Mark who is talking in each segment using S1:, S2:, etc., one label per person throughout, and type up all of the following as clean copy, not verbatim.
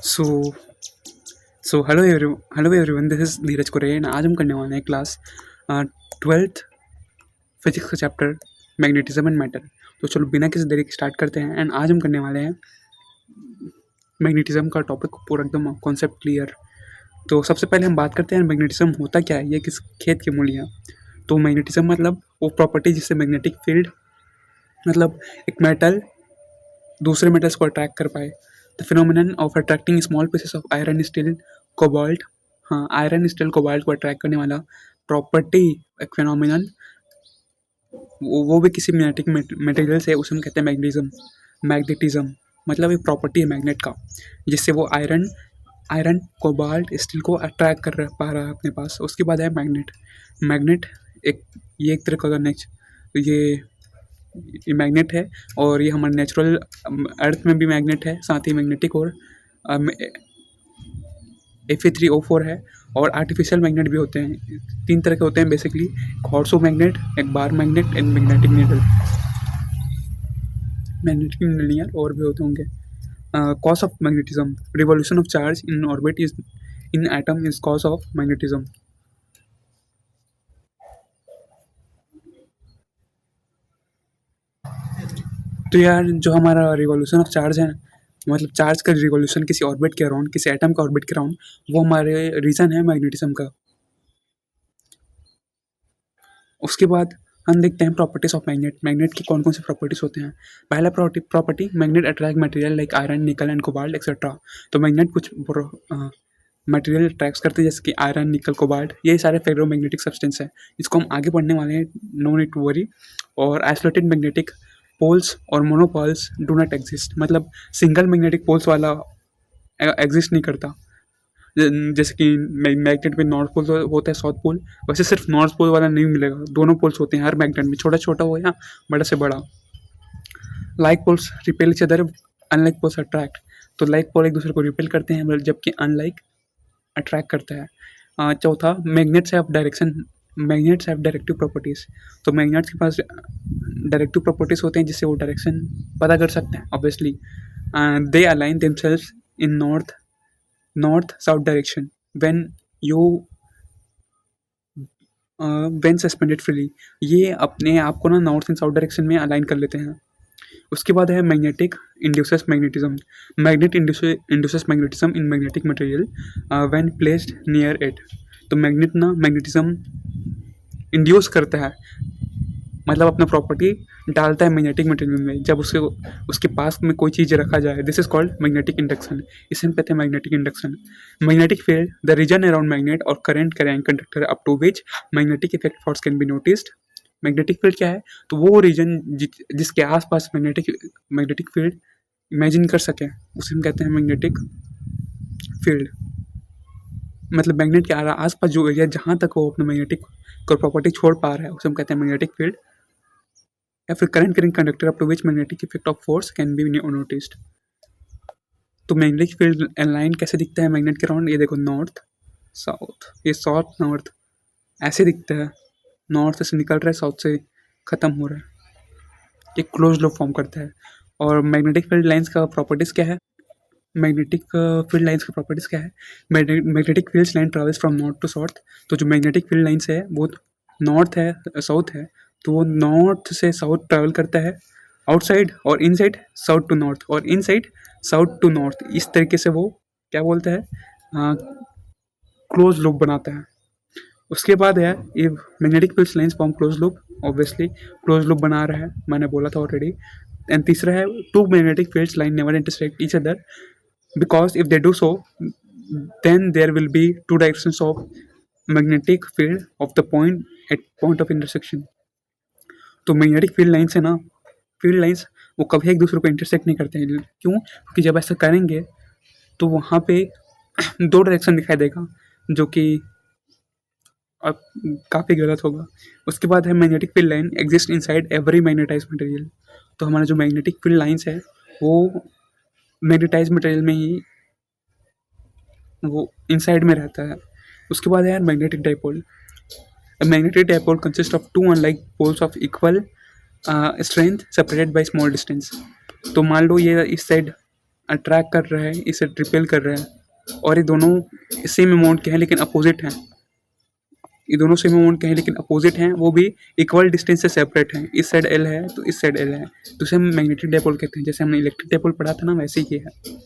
S1: So hello everyone, this is Dheeraj Kuren. आज हम करने वाले हैं क्लास 12th फिजिक्स का चैप्टर मैग्नेटिज्म एंड मैटर। तो चलो बिना किसी देरी के स्टार्ट करते हैं। एंड आज हम करने वाले हैं मैग्नेटिज्म का टॉपिक पूरा एकदम कॉन्सेप्ट क्लियर। तो सबसे पहले हम बात करते हैं मैग्नेटिज्म होता क्या है, ये किस खेत की मूली है। तो मैग्नेटिज्म मतलब वो प्रॉपर्टी जिससे मैग्नेटिक फील्ड मतलब एक मेटल दूसरे मेटल्स को अट्रैक्ट कर पाए। The phenomenon of attracting small pieces of iron steel cobalt. हाँ, आयरन स्टील कोबाल्ट को अट्रैक्ट करने वाला प्रॉपर्टी एक फिनोमिनन, वो भी किसी मैग्नेटिक मटेरियल से, उसे हम कहते हैं मैग्नेटिज्म। मैग्नेटिज्म मतलब एक प्रॉपर्टी है मैग्नेट का, जिससे वो आयरन आयरन कोबाल्ट स्टील को अट्रैक्ट कर पा रहा है अपने पास। उसके बाद है मैग्नेट। मैग्नेट एक ये एक तरह का नेच ये ये मैग्नेट है, और ये हमारे नेचुरल अर्थ में भी मैग्नेट है, साथ ही मैग्नेटिक और Fe3O4 है। और आर्टिफिशियल मैग्नेट भी होते हैं, तीन तरह के होते हैं बेसिकली, हॉर्सो मैग्नेट, एक bar magnet and magnetic needle. Magnetic needle यार और भी होते होंगे। Cause of magnetism, revolution of charge in orbit is in atom is cause of magnetism. तो यार जो हमारा रिवॉल्यूशन ऑफ चार्ज है, मतलब चार्ज का रिवॉल्यूशन किसी ऑर्बिट के अराउंड, किसी एटम का ऑर्बिट के अराउंड, वो हमारे रीजन है मैग्नेटिज्म का। उसके बाद हम देखते हैं प्रॉपर्टीज ऑफ मैग्नेट। मैग्नेट की कौन कौन सी प्रॉपर्टीज होते हैं। पहला property, magnet attract material like iron, निकल एंड कोबाल्ट एक्सेट्रा। तो मैग्नेट कुछ मटेरियल अट्रैक्ट करते हैं, जैसे कि आयरन, निकल, कोबाल्ट, ये सारे फेरोमैग्नेटिक सब्सटेंस है। इसको हम आगे पढ़ने वाले हैं, नो नीड टू वरी। और आइसोलेटेड मैग्नेटिक पोल्स और मोनोपोल्स डू नॉट एग्जिस्ट, मतलब सिंगल मैग्नेटिक पोल्स वाला एग्जिस्ट नहीं करता। जैसे कि मैग्नेट में नॉर्थ पोल होता है, साउथ पोल, वैसे सिर्फ नॉर्थ पोल वाला नहीं मिलेगा, दोनों पोल्स होते हैं हर मैग्नेट में, छोटा छोटा हो या बड़ा से बड़ा। Like poles repel each other, unlike poles attract. तो लाइक पोल एक दूसरे को रिपेल करते हैं, जबकि अनलाइक अट्रैक्ट करता है। चौथा, magnets have direction, magnets have directive properties. तो मैग्नेट्स के पास डायरेक्टिव प्रॉपर्टीज होते हैं, जिससे वो डायरेक्शन पता कर सकते हैं obviously. They align themselves in north south direction when you when suspended freely. ये अपने आप को ना नॉर्थ एंड साउथ डायरेक्शन में अलाइन कर लेते हैं। उसके बाद है magnetic induces magnetism. Magnet induces magnetism in magnetic material when placed near it. तो मैग्नेट ना मैग्नेटिज्म इंड्यूस करता है, मतलब अपना प्रॉपर्टी डालता है मैग्नेटिक मटेरियल में, जब उसके उसके पास में कोई चीज़ रखा जाए। This is called magnetic induction, इसे हम कहते हैं magnetic induction. Magnetic field, the region around magnet और current carrying conductor up to which magnetic effect force can be noticed. Magnetic field क्या है, तो वो रीजन जिसके आसपास मैग्नेटिक मैग्नेटिक फील्ड इमेजिन कर सके, उसे हम कहते हैं मैग्नेटिक फील्ड। मतलब मैग्नेट के आसपास जो एरिया जहाँ तक वो अपना मैग्नेटिक को प्रॉपर्टी छोड़ पा रहा है, उसे हम कहते हैं मैग्नेटिक फील्ड। या फिर current carrying conductor up to which magnetic effect of force can be noticed. तो मैग्नेटिक फील्ड लाइन कैसे दिखता है मैग्नेट के अराउंड, ये देखो, नॉर्थ साउथ, ये साउथ नॉर्थ ऐसे दिखता है। नॉर्थ से निकल रहा है, साउथ से ख़त्म हो रहा है, ये क्लोज लूप फॉर्म करता है। और मैग्नेटिक फील्ड लाइंस का प्रॉपर्टीज़ क्या है, मैग्नेटिक फील्ड लाइंस का प्रॉपर्टीज़ क्या है। Magnetic field line travels from north to south. तो जो मैग्नेटिक फील्ड लाइंस है वो नॉर्थ है, साउथ है, तो वो नॉर्थ से साउथ ट्रैवल करता है आउटसाइड, और इनसाइड साउथ टू नॉर्थ, और इनसाइड साउथ टू नॉर्थ। इस तरीके से वो क्या बोलता है, क्लोज लूप बनाता है। उसके बाद है ये magnetic field lines form close loop, obviously close loop बना रहा है, मैंने बोला था ऑलरेडी। एंड तीसरा है, two magnetic fields line never intersect each other, because if they do so, then there will be two directions of magnetic field of the point of intersection। तो magnetic field lines है ना, field lines वो कभी एक दूसरे को intersect नहीं करते हैं। क्यों, क्योंकि जब ऐसा करेंगे तो वहाँ पे दो डायरेक्शन दिखाई देगा, जो कि अब काफ़ी गलत होगा। उसके बाद है magnetic field line exist inside every magnetize material. तो हमारा जो मैग्नेटिक फील्ड लाइंस है वो मैग्नेटाइज मटेरियल में ही वो इनसाइड में रहता है। उसके बाद है यार magnetic dipole. Magnetic dipole consist of two unlike poles of equal strength separated by small distance. तो मान लो ये इस साइड अट्रैक्ट कर रहा है, इसे रिपेल कर रहा है, और ये दोनों सेम अमाउंट के हैं लेकिन अपोजिट हैं। ये दोनों सेम अमाउंट के हैं लेकिन अपोजिट हैं, वो भी इक्वल डिस्टेंस से सेपरेट हैं। इस साइड एल है तो इस साइड एल है, तो उसे हम मैग्नेटिक डायपोल कहते हैं। जैसे हमने इलेक्ट्रिक डायपोल पढ़ा था ना, वैसे ही ये है।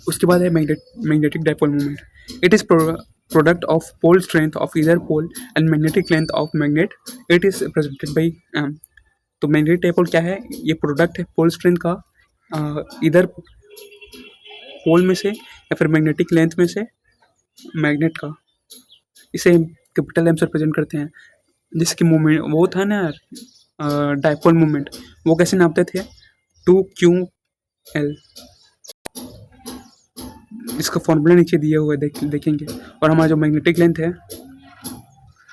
S1: उसके बाद है magnetic dipole moment. It is product of pole strength of either pole and magnetic length of magnet. It is represented by M. तो मैग्नेटिक डायपोल क्या है? ये प्रोडक्ट है पोल स्ट्रेंथ का इधर पोल में से या फिर मैग्नेटिक लेंथ में से मैग्नेट का। इसे कैपिटल एम से रिप्रेजेंट करते हैं। जिसकी मोमेंट वो था ना डायपोल मोमेंट, वो कैसे नापते थे? 2Q L। इसका फॉर्मूला नीचे दिया हुआ है, देखेंगे। और हमारा जो मैग्नेटिक लेंथ है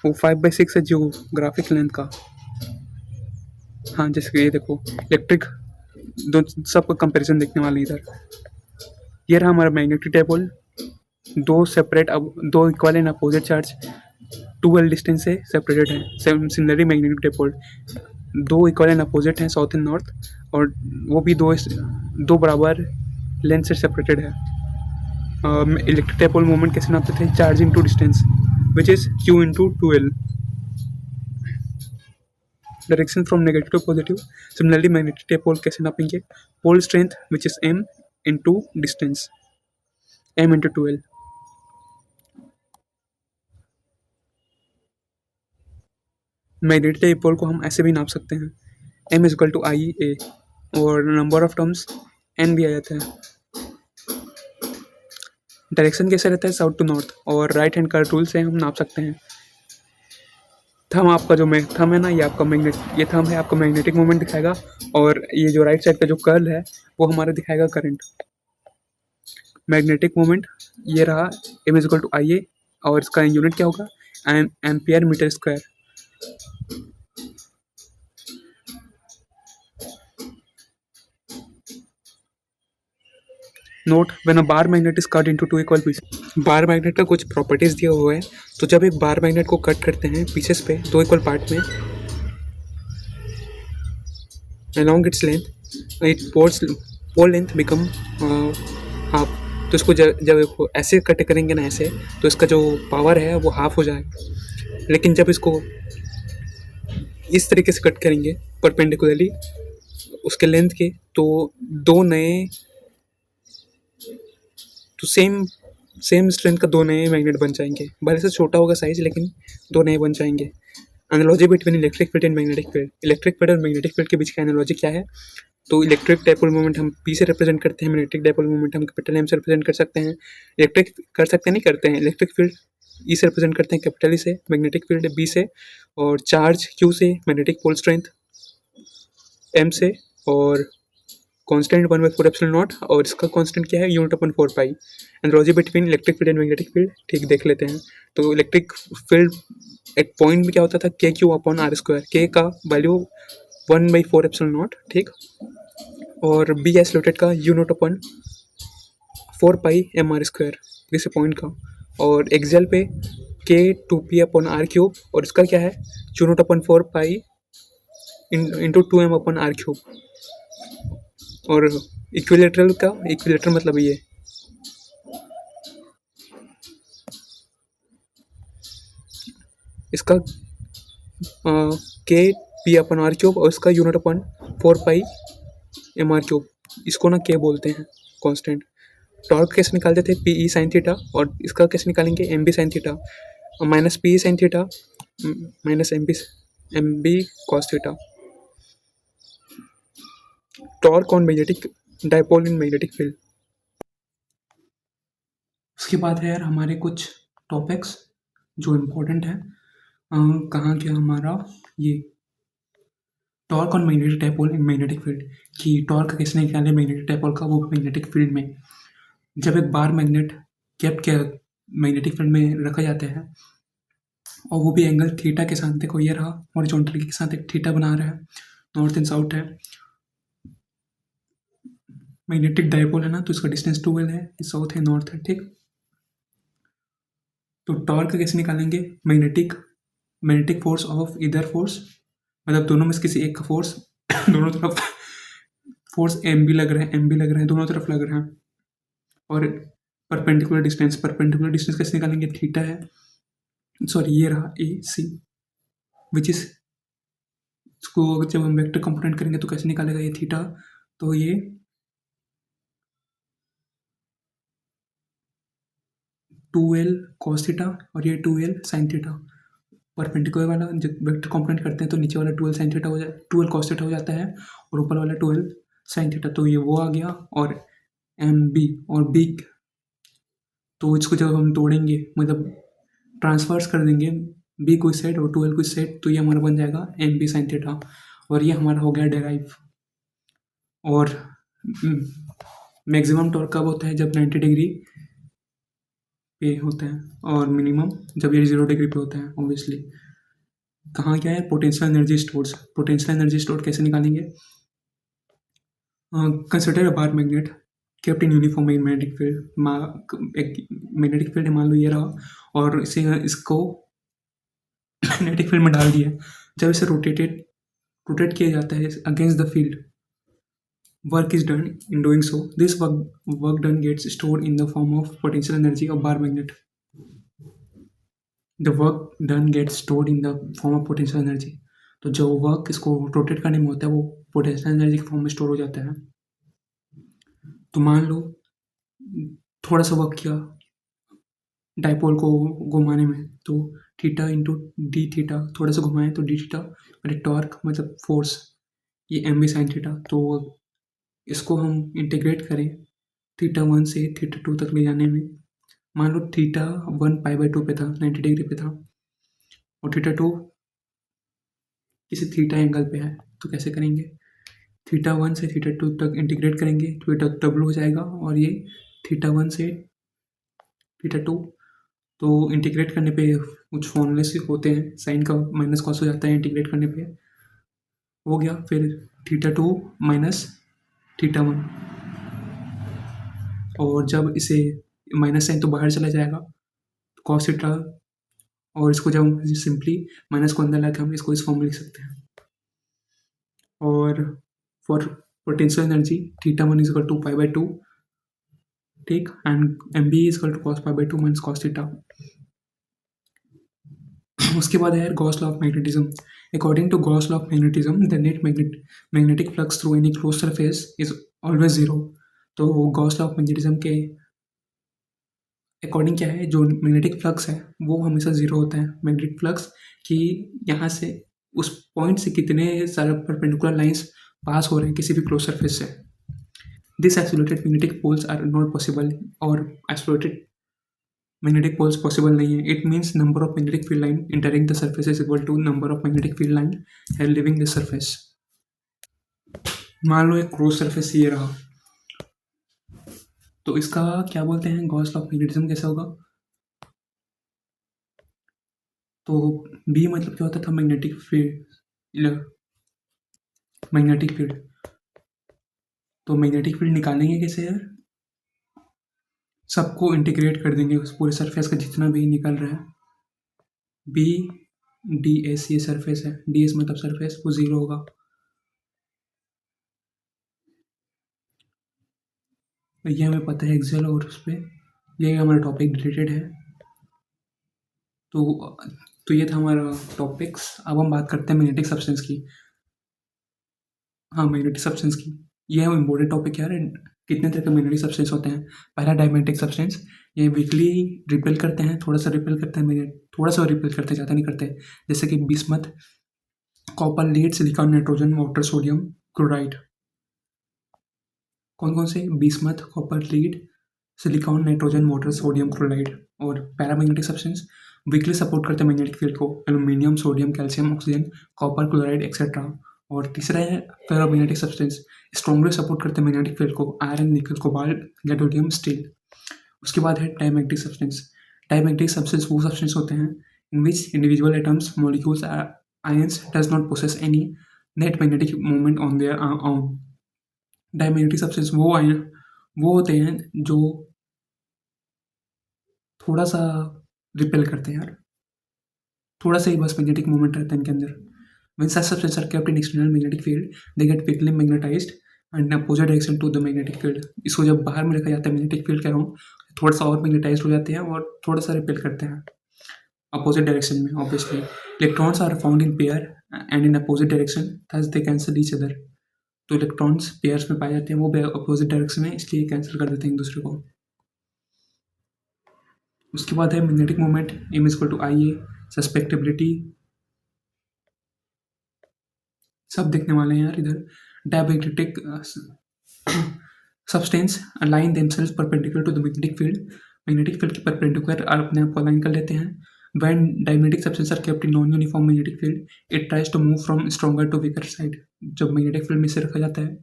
S1: वो 5/6 है जियोग्राफिक लेंथ का। हाँ, जैसे कि ये देखो इलेक्ट्रिक, दो सबका कंपैरिजन देखने वाले इधर। ये रहा हमारा मैग्नेटिक डायपोल, दो सेपरेट, अब दो equal and opposite charge 2L distance से सेपरेटेड है। सिमिलरली मैग्नेटिक डायपोल दो इक्वल एंड अपोजिट हैं, साउथ एंड नॉर्थ, और वो भी दो बराबर लेंथ से सेपरेटेड है। इलेक्ट्रिक डायपोल मोमेंट कैसे नापते थे? Charge into distance which is Q into 2L। Direction from negative to positive. Similarly magnetic dipole कैसे नापेंगे? Pole strength which is M into distance, M into 2L। Magnetic dipole को हम ऐसे भी नाप सकते हैं, M is equal to IA, और नंबर ऑफ टर्म्स N भी आ जाता है। डायरेक्शन कैसे रहता है? साउथ टू नॉर्थ, और राइट हैंड कर्व रूल से हम नाप सकते हैं। थंब आपका जो थंब है ना, ये आपका ये थंब है आपका मैग्नेटिक मोमेंट दिखाएगा, और ये जो राइट साइड का जो कर्ल है वो हमारा दिखाएगा करंट। मैग्नेटिक मोमेंट ये रहा, M is equal to IA, और इसका यूनिट क्या होगा? Ampere metre square. Note when a bar magnet is cut into 2 equal pieces. Bar magnet का कुछ प्रॉपर्टीज दिया हुआ है। तो जब एक बार मैग्नेट को कट करते हैं पीसेस पे, 2 इक्वल पार्ट में, along its length it pole length become half. तो इसको जब ऐसे कट करेंगे ना ऐसे, तो इसका जो पावर है वो हाफ हो जाएगा। लेकिन जब इसको इस तरीके से कट करेंगे परपेंडिकुलरली उसके लेंथ के, तो दो नए, तो सेम स्ट्रेंथ का दो नए मैग्नेट बन जाएंगे। भले से छोटा होगा साइज, लेकिन दो नए बन जाएंगे। Analogy between electric field and magnetic field. Electric field और मैग्नेटिक फील्ड के बीच का एनालॉजी क्या है? तो इलेक्ट्रिक डायपोल मोमेंट हम P से रिप्रेजेंट करते हैं, मैग्नेटिक डायपोल मोमेंट हम कैपिटल M से रिप्रेजेंट कर सकते हैं। इलेक्ट्रिक कर सकते हैं, नहीं करते हैं। इलेक्ट्रिक फील्ड E से रिप्रेजेंट करते हैं कैपिटल E से, मैग्नेटिक फील्ड B से, और चार्ज Q से, मैग्नेटिक पोल स्ट्रेंथ M से, और कांस्टेंट 1/4 एप्सिलॉन नॉट, और इसका कांस्टेंट क्या है? Unit upon 4 pi. Analogy between electric field and magnetic field, ठीक, देख लेते हैं। तो इलेक्ट्रिक फील्ड एक पॉइंट में क्या होता था? KQ upon R square. K का वैल्यू 1/4 एप्सिलॉन नॉट, ठीक, और B आइसोलेटेड का यूनिट अपॉन 4 पाई MR स्क्वायर, इस पॉइंट का। और एक्सेल पे K2P अपॉन R क्यूब, और इसका क्या है? Unit upon 4 pi into 2M upon R cube. और इक्विलेटरल का, इक्विलेटरल मतलब ये, इसका K P अपन R क्यूब, और इसका यूनिट अपन 4 पाई MR क्यूब। इसको ना K बोलते हैं कांस्टेंट। टॉर्क कैसे निकालते थे? PE साइन थीटा, और इसका कैसे निकालेंगे? MB sine theta, minus PE sine theta minus MB cos theta. Torque on magnetic dipole in magnetic field. उसके बाद है यार हमारे कुछ टॉपिक्स जो इम्पोर्टेंट है। कहाँ के हमारा ये torque on magnetic dipole in magnetic field, कि टॉर्क कैसे निकाले मैग्नेटिक डायपोल का, वो मैग्नेटिक फील्ड में। जब एक बार मैग्नेट के मैग्नेटिक फील्ड में रखा जाता है, और वो भी एंगल थीटा के साथ, देखो ये रहा हॉरिजॉन्टल के साथ एक थीटा बना रहा है, नॉर्थ एंड साउथ है। मैग्नेटिक डायपोल है ना, तो इसका डिस्टेंस 2L है, साउथ है, नॉर्थ है, ठीक। तो टॉर्क कैसे निकालेंगे? मैग्नेटिक फोर्स ऑफ इधर फोर्स, मतलब दोनों में से किसी एक का फोर्स दोनों तरफ फोर्स एम बी लग रहे हैं, एम बी लग रहे हैं, दोनों तरफ लग रहे हैं। और परपेंडिकुलर डिस्टेंस कैसे निकालेंगे? थीटा है, सॉरी ये रहा ए सी, विच इज, इसको जब हम वेक्टर कंपोनेंट करेंगे तो कैसे निकालेगा ये थीटा? तो ये 2l cos थीटा और ये 2l sin थीटा। परपेंडिकुलर वाला जब वेक्टर कंपोनेंट करते हैं तो नीचे वाला 2l sin थीटा हो जाए, 2l cos थीटा हो जाता है, और ऊपर वाला 2l sin थीटा, तो ये वो आ गया। और एम बी और बी, तो इसको जब हम तोड़ेंगे, मतलब ट्रांसफर्स कर देंगे बी को इस साइड और 2l को इस साइड, तो ये हमारा बन जाएगा एम बी साइन थीटा, और ये हमारा हो गया डेराइव। और मैक्सिमम टॉर्क कब होता है? जब 90 डिग्री पे होता है, और मिनिमम जब ये 0 डिग्री पे होता है ऑब्वियसली। कहाँ क्या है? Potential energy stores. Potential energy store कैसे निकालेंगे? Consider a bar magnet kept in uniform magnetic field. एक मैग्नेटिक फील्ड मान लो ये रहा, और इसे इसको मैग्नेटिक फील्ड में डाल दिया। जब इसे रोटेट किया जाता है against the field, work is done. In doing so, this work done gets stored in the form of potential energy of bar magnet. The work done gets stored in the form of potential energy. तो जो work इसको rotate करने में होता है वो potential energy के form में स्टोर हो जाता है। तो मान लो थोड़ा सा वर्क किया डाइपोल को घुमाने में, तो थीटा इंटू डी थीटा, थोड़ा सा घुमाएं तो डी थीटा, और टॉर्क मतलब फोर्स ये एम बी साइन थीटा। तो इसको हम इंटीग्रेट करें थीटा 1 से थीटा 2 तक ले जाने में। मान लो थीटा 1 π/2 पे था, 90 डिग्री पे था, और थीटा 2 किसी थीटा एंगल पे है, तो कैसे करेंगे? थीटा 1 से थीटा 2 तक इंटीग्रेट करेंगे तो ये डब्लू हो जाएगा, और ये थीटा 1 से थीटा 2, तो इंटीग्रेट करने पे कुछ फॉर्मूले से होते हैं, साइन का माइनस कॉस हो जाता है इंटीग्रेट करने पे, हो गया। फिर थीटा 2 माइनस थीटा 1, और जब इसे माइनस साइन तो बाहर चला जाएगा, कॉस थीटा, और इसको जब हम सिंपली माइनस को अंदर लाके हम इसको इस फॉर्म में लिख सकते हैं। और for potential energy theta 1 is equal to π/2, ठीक, and M B is equal to cos π/2 minus cos theta. उसके बाद है Gauss law of magnetism. According to Gauss law of magnetism the net magnetic flux through any close surface is always zero. तो Gauss law of magnetism के according क्या है, जो magnetic flux है वो हमेशा जीरो होता है। मैग्नेटिक फ्लक्स कि यहाँ से उस पॉइंट से कितने सारे परपेंडिकुलर लाइंस पास हो रहे हैं किसी भी क्लोज सरफेस से। This isolated magnetic poles are not possible, और आइसोलेटेड मैग्नेटिक पोल्स पॉसिबल नहीं है। It means number of magnetic field line entering the surface is equal to number of magnetic field line है leaving the surface. मान लो एक close surface ये रहा, तो इसका क्या बोलते हैं? गॉस लॉ ऑफ मैग्नेटिज्म कैसा होगा? तो बी मतलब क्या होता था? Magnetic field, magnetic field. तो मैग्नेटिक फील्ड निकालेंगे कैसे यार? सबको इंटीग्रेट कर देंगे, उस पूरे सरफेस का जितना भी निकल रहा है। बी डी एस ये सरफेस है, डी एस मतलब सरफेस, वो जीरो होगा। ये हमें पता है एक्सेल, और उस पर ये हमारा टॉपिक रिलेटेड है। तो ये था हमारा टॉपिक्स। अब हम बात करते हैं मैग्नेटिक सब्सटेंस की। हाँ, मैग्नेटिक सब्सटेंस की, ये है इम्पोर्टेंट टॉपिक यार। कितने तरह के मैग्नेटिक सब्सटेंस होते हैं? पहला डायमैग्नेटिक सब्सटेंस, ये वीकली रिपेल करते हैं, थोड़ा सा रिपेल करते हैं मैग्नेट, थोड़ा सा रिपेल करते हैं, ज़्यादा नहीं करते। जैसे कि bismuth, copper, lead, silicon, nitrogen, water, sodium chloride. कौन कौन से? Bismuth, copper, lead, silicon, nitrogen, water, sodium chloride. और पैरामैग्नेटिक सब्सटेंस वीकली सपोर्ट करते हैं मैग्नेटिक फील्ड को, aluminium, sodium, calcium, oxygen, copper, chloride etcetera. और तीसरा है फेरोमैग्नेटिक सब्सटेंस, स्ट्रॉन्गली सपोर्ट करते हैं मैग्नेटिक फील्ड को, आयरन, निकल, कोबाल्ट, गैडोलियम, स्टील। उसके बाद है डायमैग्नेटिक सब्सटेंस। डायमैग्नेटिक सब्सटेंस वो सब्सटेंस होते हैं इन विच individual atoms, molecules, ions does not possess any net magnetic moment on their own. Diamagnetic substance वो होते हैं जो थोड़ा सा रिपेल करते हैं यार, थोड़ा सा ही बस मैग्नेटिक मोमेंट रहता है इनके अंदर। When such substances are kept in external magnetic field, they get quickly magnetized and opposite direction to the magnetic field. इसको जब बाहर में रखा जाता है मैग्नेटिक फील्ड कह रहा हूँ, थोड़ा सा और मैग्नेटाइज हो जाते हैं और थोड़ा सा रिपेल करते हैं अपोजिट डायरेक्शन में। Obviously electrons are found in pair and in opposite direction, thus they cancel each other. तो इलेक्ट्रॉन्स पेयर्स में पाए जाते हैं, वो अपोजिट डायरेक्शन में, इसलिए कैंसिल कर देते हैं एक दूसरे को। उसके बाद है magnetic moment, M is equal to I A. Susceptibility सब देखने वाले हैं यार इधर। Diamagnetic substance align themselves perpendicular to the magnetic field. Magnetic field के परपेंडिकुलर अपने आप को अलाइन कर लेते हैं। When diamagnetic substances are kept in non-uniform magnetic field, it tries to move from stronger to weaker side. जब magnetic field में इसे रखा जाता है,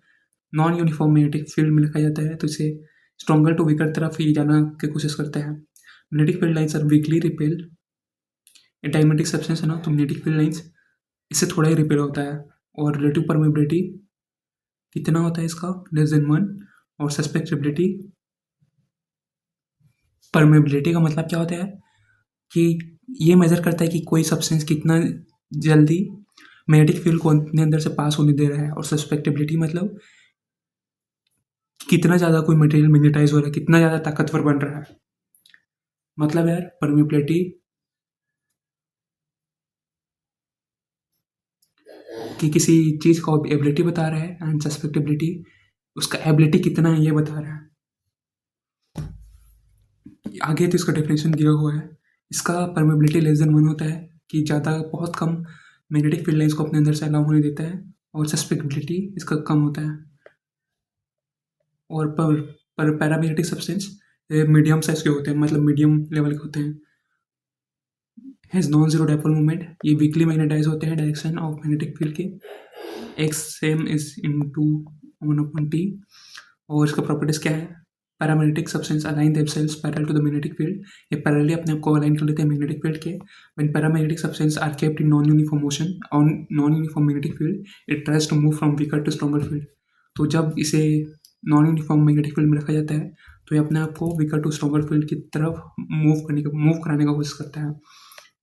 S1: नॉन यूनिफॉर्म मैग्नेटिक फील्ड में रखा जाता है, तो इसे स्ट्रॉन्गर टू वीकर तरफ ही जाना की कोशिश करता है। Magnetic field lines are weakly repel. Diamagnetic substance है ना, तो मैग्नेटिक फील्ड लाइन्स इससे थोड़ा ही रिपेल होता है। और रिलेटिव परमेबिलिटी कितना होता है इसका, लेस देन 1। और सस्पेक्टेबिलिटी, परमेबिलिटी का मतलब क्या होता है कि ये मेजर करता है कि कोई सब्सटेंस कितना जल्दी मैग्नेटिक फील्ड को अपने अंदर से पास होने दे रहा है। और सस्पेक्टेबिलिटी मतलब कितना ज़्यादा कोई मटेरियल मैग्नेटाइज हो रहा है, कितना ज़्यादा ताकतवर बन रहा है। मतलब यार परमेबिलिटी कि किसी चीज़ का एबिलिटी बता रहा है, एंड सस्पेक्टेबिलिटी उसका एबिलिटी कितना है ये बता रहा है। आगे तो इसका डेफिनेशन दिया हुआ है। इसका परमेबिलिटी लेस देन 1 होता है कि ज़्यादा बहुत कम मैग्नेटिक फील्ड लाइन्स को अपने अंदर से अलाउ होने देता है। और सस्पेक्टेबिलिटी इसका कम होता है। और पर पैरामैग्नेटिक सब्सटेंस मीडियम साइज के होते हैं, मतलब मीडियम लेवल के होते हैं। Has non zero dipole moment, ये वीकली मैग्नेटाइज होते हैं डायरेक्शन ऑफ मैग्नेटिक फील्ड के। X same is into 1/t। और इसका प्रॉपर्टीज क्या है, paramagnetic substance align themselves parallel to the magnetic field. ये पैरेलली अपने आप को अलाइन कर लेते हैं मैग्नेटिक फील्ड के। When paramagnetic substance are kept in non uniform motion on non uniform magnetic field, it tries to move from weaker to stronger field. तो जब इसे नॉन यूनिफॉर्म मैग्नेटिक फील्ड में रखा जाता है, तो ये अपने आप को वीकर टू स्ट्रॉन्गर फील्ड की तरफ मूव कराने का कोशिश करता है।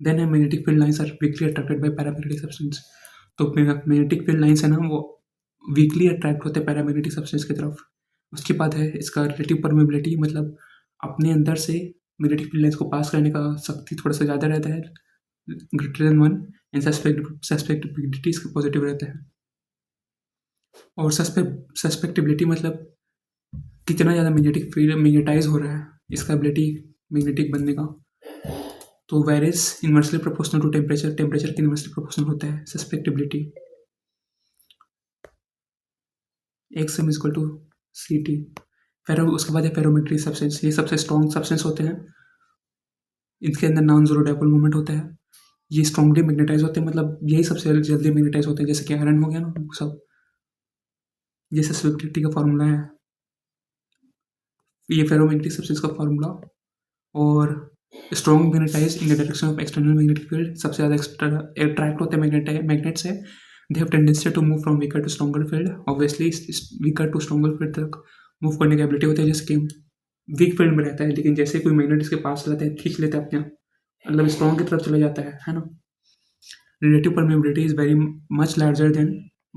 S1: देन है magnetic field lines are weakly attracted by paramagnetic substance. तो मैग्नेटिक फील्ड लाइन्स है ना, वो वीकली अट्रैक्ट होते हैं पैरामैग्नेटिक सब्सटेंस की तरफ। उसके बाद है इसका रिलेटिव परमेबिलिटी, मतलब अपने अंदर से मैग्नेटिक फील्ड लाइन्स को पास करने का शक्ति थोड़ा सा ज़्यादा रहता है, ग्रेटर देन 1। एंड सस्पेक्टेबिलिटी इसका पॉजिटिव रहता है। और सस्पेक्टेबिलिटी मतलब कितना ज़्यादा मैग्नेटिक फील्ड मैग्नेटाइज हो रहा है, इसका एबिलिटी मैग्नेटिक बनने का। तो varies inversely proportional to temperature, temperature के इन्वर्सली प्रोपोर्शनल होता है susceptibility. X M equal to C T. Ferro, उसके बाद है फेरोमेट्री सब्सटेंस। ये सबसे स्ट्रॉन्ग सब्सटेंस होते हैं, इनके अंदर नॉन जीरो डायपोल मोमेंट होता है। ये स्ट्रॉन्गली मैग्नेटाइज होते हैं, मतलब यही सबसे जल्दी मैग्नेटाइज होते हैं, जैसे कि आयरन हो गया ना, वो सब। ये सस्पेक्टेबिलिटी का फार्मूला है, ये फेरोमैग्नेटिक सब्सटेंस का फार्मूला। और strong magnetize in the direction of external magnetic field, सबसे ज़्यादा अट्रैक्ट होते हैं मैग्नेट से। They have tendency to move from weaker to stronger field. Obviously weaker to stronger field तक मूव करने की एबिलिटी होती है, जैसे कि वीक फील्ड में रहता है, लेकिन जैसे कोई मैग्नेट इसके पास रहता है खींच लेता है अपने आप, मतलब स्ट्रॉन्ग की तरफ चला जाता है ना। Relative permeability is very much larger than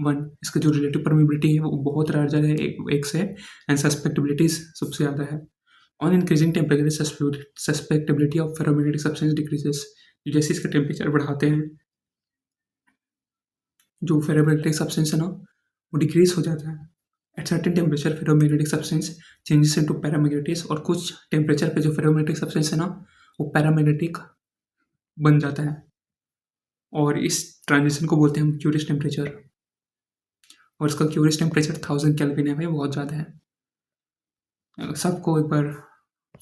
S1: 1। इसका जो रिलेटिव परमेबिलिटी है वो बहुत लार्जर है एक से। एंड सस्पेक्टेबिलिटी सबसे ज़्यादा है। On increasing temperature susceptibility of ferromagnetic substance decreases. जैसे इसका टेम्परेचर बढ़ाते हैं, जो फेरोमैग्नेटिक सब्सटेंस है ना, वो डिक्रीज हो जाता है। At certain temperature ferromagnetic substance changes into paramagnetics. और कुछ टेम्परेचर पे जो फेरोमैग्नेटिक सब्सटेंस है ना, वो पैरामैग्नेटिक बन जाता है। और इस ट्रांजिशन को बोलते हैं हम क्यूरियस टेम्परेचर। और इसका क्यूरियस टेम्परेचर 1000 केल्विन है भाई, बहुत ज़्यादा है। सबको एक बार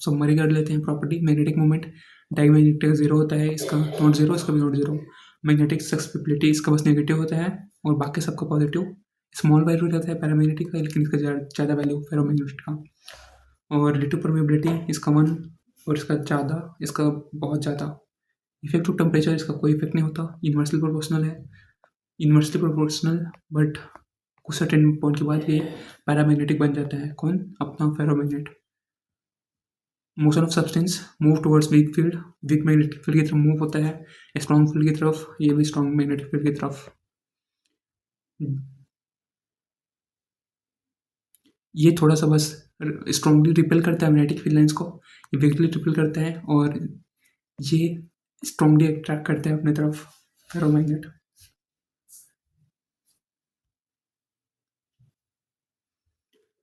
S1: समरी कर लेते हैं। Property, magnetic moment diamagnetic zero होता है, इसका नॉट जीरो, इसका भी नॉट जीरो। मैग्नेटिक सस्पेक्टेबिलिटी इसका बस नेगेटिव होता है, और बाकी सबका पॉजिटिव। स्मॉल वैल्यू रहता है पैरामैग्नेटिक का, लेकिन इसका ज़्यादा वैल्यू फेरोमैग्नेटिक का। और रिलेटिव परमेबिलिटी इसका 1, और इसका ज़्यादा, इसका बहुत ज़्यादा। इफेक्टिव टेम्परेचर इसका कोई इफेक्ट नहीं होता, इन्वर्सली प्रोपोर्शनल है, इन्वर्सली प्रोपोर्शनल। बट कुछ सर्टेन पॉइंट के बाद ये पैरामैग्नेटिक बन जाता है। कौन? अपना ferromagnet. Motion of substance move towards weak field, weak magnetic field की तरफ मूव होता है, स्ट्रॉन्ग फील्ड की तरफ, ये भी स्ट्रॉन्ग मैग्नेटिक फील्ड की तरफ। ये थोड़ा सा बस स्ट्रॉन्गली रिपेल करता है मैग्नेटिक फील्ड लाइंस को, ये वीकली रिपेल करता है, और ये स्ट्रॉन्गली अट्रैक्ट करता है अपने तरफ फेरोमैग्नेट।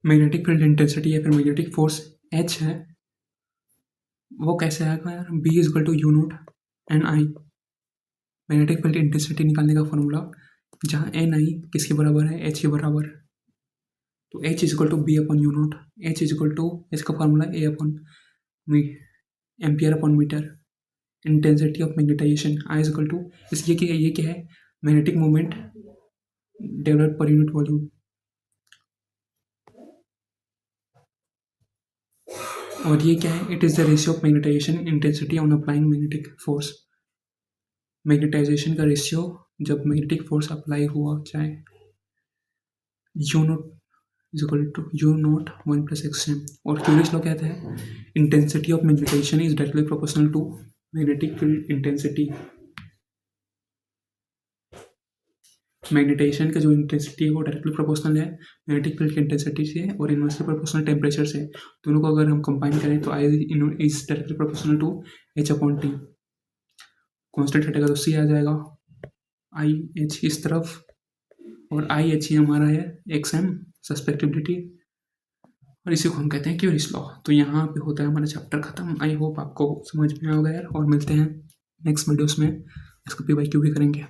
S1: मैग्नेटिक फील्ड इंटेंसिटी या फिर मैग्नेटिक फोर्स H है, वो कैसे आएगा यार, B is equal to mu naught N I. Magnetic field intensity निकालने का फॉर्मूला, जहाँ एन आई किसके बराबर है, H के बराबर, तो H is equal to B upon U naught. H is equal to, इसका formula A upon m, ampere upon metre. Intensity of magnetization I is equal to, इसलिए कि ये क्या है, magnetic moment develop per unit volume. और ये क्या है, it is the ratio of magnetization intensity on applying magnetic force. Magnetization का रेशियो जब मैग्नेटिक फोर्स अप्लाई हुआ चाहे, U naught is equal to mu naught 1+x m। और Curie's law कहता है intensity of magnetization is directly proportional to magnetic field intensity. Magnetization का जो intensity है वो डायरेक्टली प्रोपोर्शनल है मैग्नेटिक फील्ड की इंटेंसिटी से, और इनवर्सली प्रोपोर्शनल टेम्परेचर से। दोनों को अगर हम कंबाइन करें तो I is directly proportional to H/T। Constant हटेगा तो C आ जाएगा, IH इस तरफ, और IH ही हमारा है XM सस्पेक्टिबिलिटी, और इसी को हम कहते हैं क्यूरियस लॉ। तो यहाँ पे होता है हमारा चैप्टर खत्म। आई होप आपको समझ में आ गया, और मिलते हैं नेक्स्ट वीडियोस में, इसको PYQ भी करेंगे।